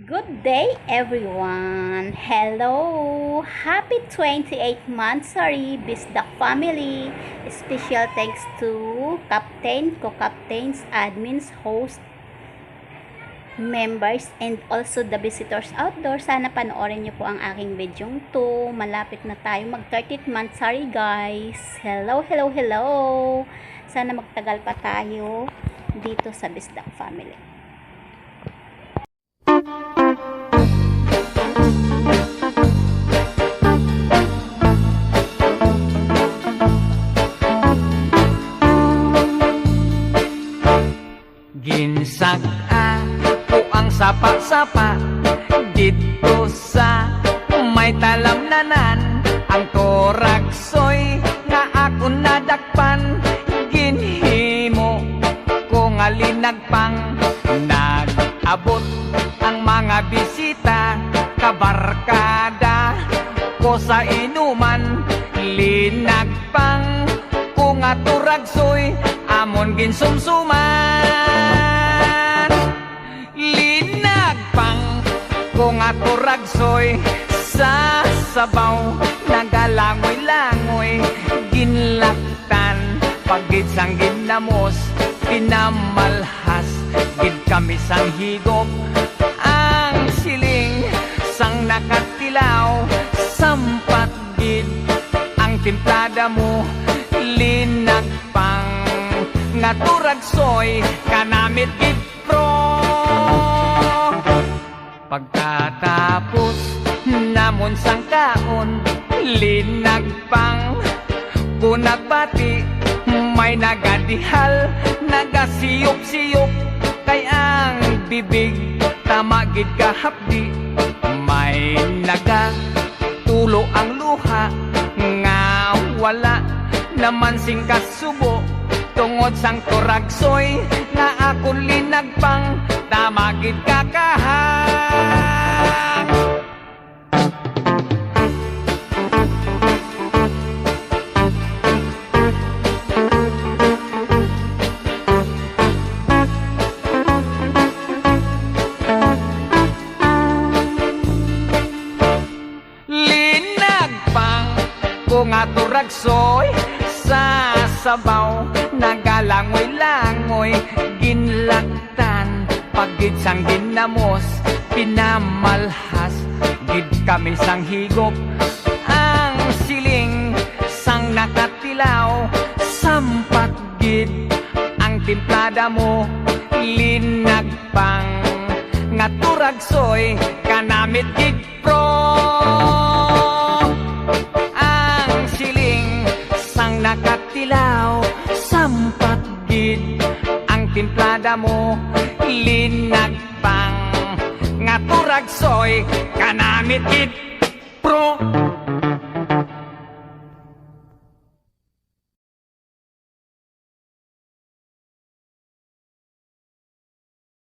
Good day, everyone. Hello. Happy 28th monthsary, Bisdak family. Special thanks to Captain, co-captains, admins, hosts, members, and also the visitors outdoor. Sana panoorin niyo po ang aking video to. Malapit na tayo mag 30th monthsary, guys. Hello, hello, hello. Sana magtagal pa tayo dito sa Bisdak family. Ginsag-a ko ang sapa-sapa dito sa may talamnanan. Ang toragsoy nga ako nadakpan, ginhimo ko nga linagpang. Nag-abot ang mga bisita, kabarkada ko sa inuman. Linagpang ko nga turagsoy, amon ginsumsuman. Linagpang ko nga turagsoy, sa sabaw nagalangoy-langoy. Ginlaktan pagid sang ginamos, pinamalhas gid kami sang higop. Ang siling sang nakatilaw, sampat gid ang timplada mo. Linagpang nga turagsoy, kanamit gid pro. Pagkatapos namon sang kaon, linagpang kunagbati. May nagadihal, nagasiyop-siyop, kay ang bibig tamagid kahapdi. May nagatulo ang luha, nga wala naman sing kasubo. Tungod sang turagsoy nga akong linagpang, tamagid kakahang. Linagpang ko nga turagsoy, sa sabaw nagalangoy-langoy. Ginlaktan pagid sang ginamos, pinamalhas gid kami sang higop. Ang siling sang nakatilaw, sampat gid ang timplada mo. Linagpang nga turagsoy, kanamit gid pro. Ang siling sang nakatilaw, sampat gid ang timplada mo. Linagpang nga turagsoy, kanamit gid